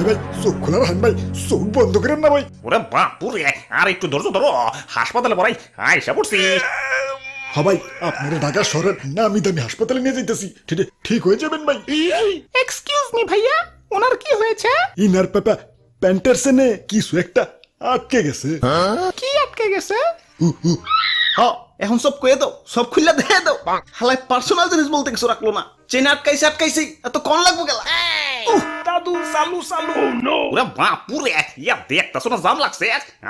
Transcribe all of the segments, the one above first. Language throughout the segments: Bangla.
ভাই চোখ খোলা রাখেন ভাই, চোখ বন্ধ করেন না ভাই। ওরে বাপুরে, আর একটু ধৈর্য ধরো, হাসপাতালে পড়াই আইসা পড়ছি। হ্যাঁ ভাই, আপনারা ঢাকা শহরের নামি দামি হাসপাতালে নিয়ে যাইতেছি, ঠিক হয়ে যাবেন ভাই। এক্সকিউজ মি ভাইয়া, ওনার কি হয়েছে? ইনার পাপা প্যান্টের সেনে কিছু একটা আটকে গেছে। কি আটকে গেছে? হ্যাঁ, এখন সব কয়ে দাও, সব খুললা দেখে দাও। হালাই পার্সোনাল জিনিস বলতে কিছু রাখলো না। চেনে আটকাইছে এত কম লাগবো গেলা। দাদু চালু চালু। ওরে বাপুরে, ইয়া দেখতাছো না জাম লাগছে,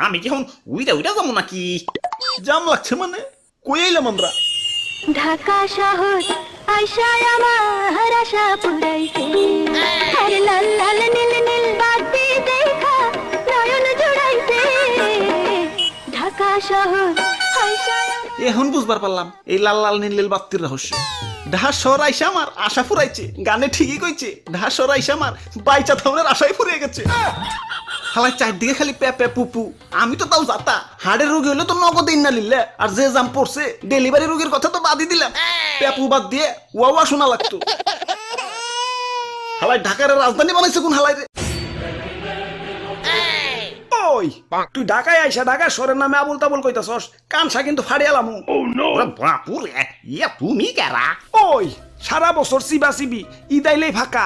আমি কি এখন উইরা যাবো নাকি? জাম লাগছে মানে কই আইলাম আমরা? ঢাকা শহর আয়শায় আমার আশা পুরাইছে, আর লাল লাল নীল নীল বাতি দেখা নয়ন জুড়াইছে। ঢাকা শহর আয়শায় এখন বুঝবার পারলাম এই লাল লাল নীল নীল বাত্তির রহস্য। ঢাকা শহর আইসা আমার আশা ফুরাইছে, গানে ঠিকই কইছে। ঢাকা শহর আইসা আমার বাইচা থামনের আশাই ফুরিয়ে গেছে। হালাই চারদিকে খালি প্যাপে পুপু, আমি তো তাও যাতা। হাড়ের রোগী হলে তো নগদ ইন্না লিল্লে, আর যে জাম পড়ছে ডেলিভারি রোগীর কথা তো বাদই দিলাম। প্যাপু বাদ দিয়ে ওয়া শোনা লাগতো। হালাই ঢাকার রাজধানী বানাইছে কোন হালাই রে? ওই তুই ঢাকায় আইসা ঢাকা শহরের নামে আবুল তাবুল কইতাছস, কানসা কিন্তু ফাড়িয়ালামু। ওরে বাপুরে, ইয়া তুমি কারা? ওই সারা বছর সিবা সিবি, ইদাইলেই ফাঁকা,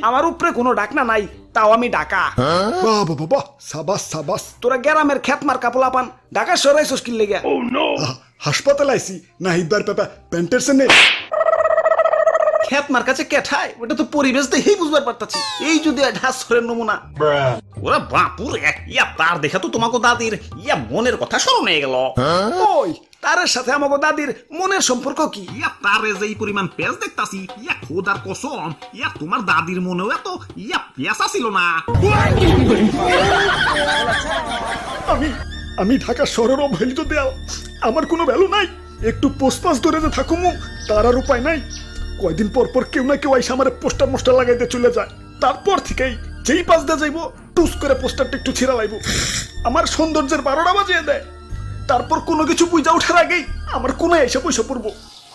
আমার উপরে কোনো ডাকনা নাই, তাও আমি ঢাকা। বাবা বাবা, সাবাস সাবাস। তোরা গ্রামের খেত মার কাপলা পান, ঢাকা শহরে আইসস কি লেগে? হাসপাতালে আইছি, নাহিদবার পাপা প্যান্টের সেনে। খেত মার কাছে কেঠায়, ওটা তো পরিবেশ দেখেই বুঝবার পারতাছি। এই যদি ঢাকা শহরের নমুনা। ওরে বাপুরে, ইয়া তার দেখে তো তোমাকে দাদির ইয়া মনের কথা স্মরণ হয়ে গেল। ওই তারের সাথে আমাকে দাদির মনের সম্পর্ক কি? ইয়া তারে যে এই পরিমাণ পেঁচ দেখতাছি, ইয়া খোদার কসম, ইয়া তোমার দাদির মনেও এত ইয়া পেঁচ ছিল না। আমি ঢাকা শহরের অবহেলিত দেয়াল, আমার কোনো ভ্যালু নাই। একটু পোস্টপাস ধরে যে থাকুমু তার আর উপায় নাই। কয়দিন পর পর কেউ না কেউ আইসা আমার পোস্টার মোস্টার লাগাইতে চলে যায়। তারপর থেকেই যেই পাশ দিয়ে যাইবো টুস করে পোস্টারটা একটু ছিঁড়া লাইব, আমার সৌন্দর্যের 12টা বাজিয়ে দেয়। তারপর কোনো কিছু বুঝা ওঠার আগেই আমার কোনো এসে পয়সা পড়বো।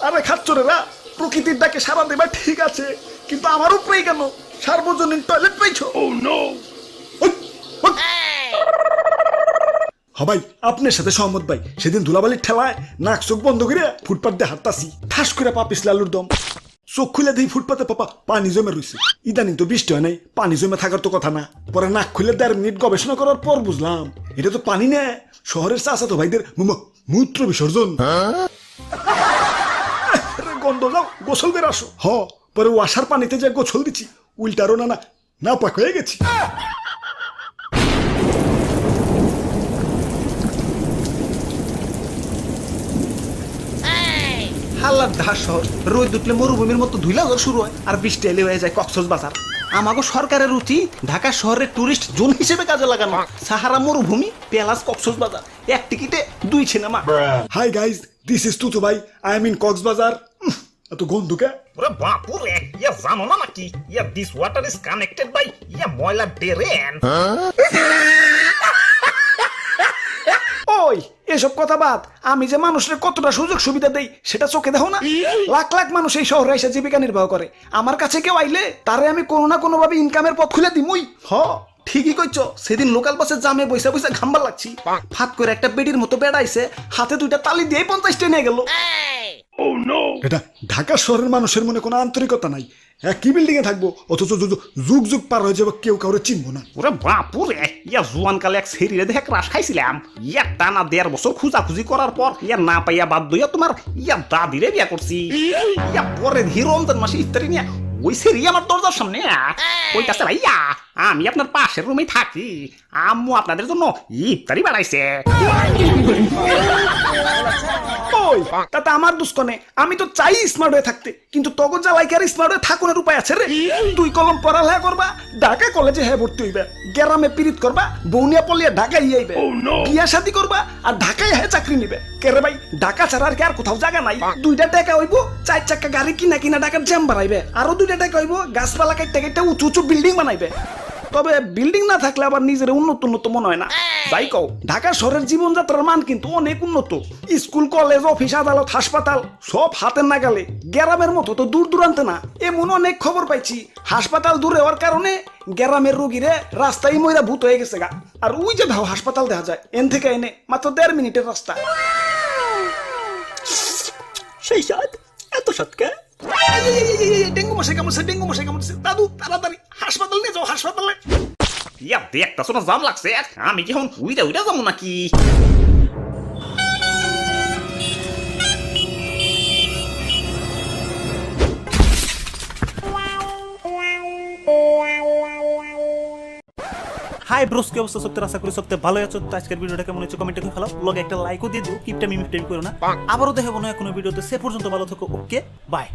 আরে খাচ্চরেরা, প্রকৃতির ডাকে সারা দেবা ঠিক আছে, কিন্তু আমার উপরেই কেন সার্বজনীন টয়লেট পাইছো? ভাই আপনার সাথে সহমত ভাই। সেদিন ধুলাবালির ঠেলায় নাক চোখ বন্ধ করে ফুটপাত দিয়ে হাঁটতাছি, ঠাস করে পা পিছলে আলুর দম। চোখ খুলে দিই ফুটপাতে পাপা পানি জমে রয়েছে। ইদানিং তো বৃষ্টি হয় নাই, পানি জমে থাকার তো কথা না। পরে নাক খুলে 1.5 মিনিট গবেষণা করার পর বুঝলাম এটা তো পানি না, শহরের চাচাতো ভাইদের মূত্র বিসর্জন। গন্ধ যাও, গোসল করে আসো। পরে ওয়াসার পানিতে যে গোসল দিচ্ছি, উল্টারও না পাক হয়ে গেছি। হাল্লার ঢাকা শহর রোদ উঠলে মরুভূমির মতো ধুইলা শুরু হয়, আর বৃষ্টি এলে হয়ে যায় কক্সবাজার। আমাকে সরকারের উচিত ঢাকা শহরের টুরিস্ট জোন হিসেবে কাজে লাগানো। সাহারা মরুভূমি প্যালাস কক্সবাজার, এক টিকিটে 2 সিনেমা। Hi guys, this is Tutu ভাই, আই এম ইন কক্সবাজার। এত গন্ধ কে? ওরে বাপুরে, ইয়া জানো না নাকি yeah this water is connected by yeah ময়লা ড্রেন। ওই এসব কথা বাদ, আমি যে মানুষের কতটা সুযোগ সুবিধা দেই সেটা চোখে দেখো না? লাখ লাখ মানুষ এই শহরে এসে জীবিকা নির্বাহ করে। আমার কাছে কেউ আইলে তারে আমি কোনো না কোনো ভাবে ইনকামের পথ খুলে দিমুই। ঠিকই কইছ। সেদিন লোকাল বাসে জামে বইসা বইসা ঘাম্বার লাগছি, ফাত করে একটা বেডির মতো বেড়াইছে, হাতে 2টা তালি দিয়ে 50টা নিয়ে গেল। এটা ঢাকা শহরের মানুষের মনে কোনো আন্তরিকতা নাই। একই বিল্ডিং এ থাকবো, অথচ যুগ যুগ পার হয়ে যাবে, কেউ কাউরে চিনবো না। ওরে বাপুরে, ইয়া জুয়ান কালে এক সেরিরে দেখে ক্রাশ খাইছিলাম। ইয়া টানা 1.5 বছর খুঁজাখুঁজি করার পর ইয়া না পাইয়া বাধ্য হইয়া তোমার ইয়া দাদিরে বিয়া করছি। ইয়া পরে রমজান মাসে ইফতারি নিয়ে ওই সেরি আমার দরজার সামনে কইতাছে, ভাইয়া আমি আপনার পাশের রুমে থাকি, আম্মু আপনাদের জন্য ইফতারি বানাইছে। ওই তাতে আমার দুষ্কনে, আমি তো চাই স্মার্ট হয়ে থাকতে, কিন্তু তখন জ্বালাই কি আর স্মার্ট হয়ে থাকুনের উপায় আছে রে? 2 কলম পড়ালেখা করবা, ঢাকা কলেজে হ্যাঁ ভর্তি হইবে, গ্রামে পিরিত করবা, বৌনিয়া পলিয়া ঢাকায় আইবে, বিয়া শাদি করবা আর ঢাকায় হ্যাঁ চাকরি নিবে। কেরে ভাই, ঢাকা ছাড়া আর কি আর কোথাও জায়গা নাই? 2টা টাকা হইব 4 চাকা গাড়ি কিনা ঢাকার জ্যাম বাড়াইবে, আরো 2টা টাকা হইব গাছপালা কাটতে কাটতে উঁচু উঁচু বিল্ডিং বানাইবে। তবে বিল্ডিং না থাকলে আবার নিজের উন্নত মনে হয় না। যাই কও, ঢাকা শহরের জীবনযাত্রার মান কিন্তু অনেক উন্নত। স্কুল, কলেজ, অফিস, আদালত, হাসপাতাল সব হাতের নাগালে। গ্রামের মতো তো দূর দূরান্তে না। এমন অনেক খবর পাইছি, হাসপাতাল দূরে হওয়ার কারণে গ্রামের রোগীরে রাস্তায় ময়রা ভূত হয়ে গেছে গা। আর ওই যে ভাও হাসপাতাল দেখা যায়, এন থেকে এনে মাত্র 1.5 মিনিটের রাস্তা। সেই স্বাদ, এত স্বাদ কে? ডেঙ্গু মশাই কামড়ছে, ডেঙ্গু মশাই কামড়ছে। দাদু তাড়াতাড়ি হাসপাতাল নিয়ে যাও, হাসপাতালে। ইয়া দেখতাছো না জাম লাগছে, আমি কি এখন উইরা উইরা যাবো নাকি? হাই ব্রোস, কি অবস্থা? সত্যি আশা করি সত্যি ভালো আছো। তো আজকের ভিডিওটা কেমন হচ্ছে কমেন্টে করে ফেলো, লগে একটা লাইকও দিয়ে দিও। কিপটা মিমিটাই করো না। আবারও দেখাবো না কোনো ভিডিওতে। সে পর্যন্ত ভালো থাকো। ওকে, বাই।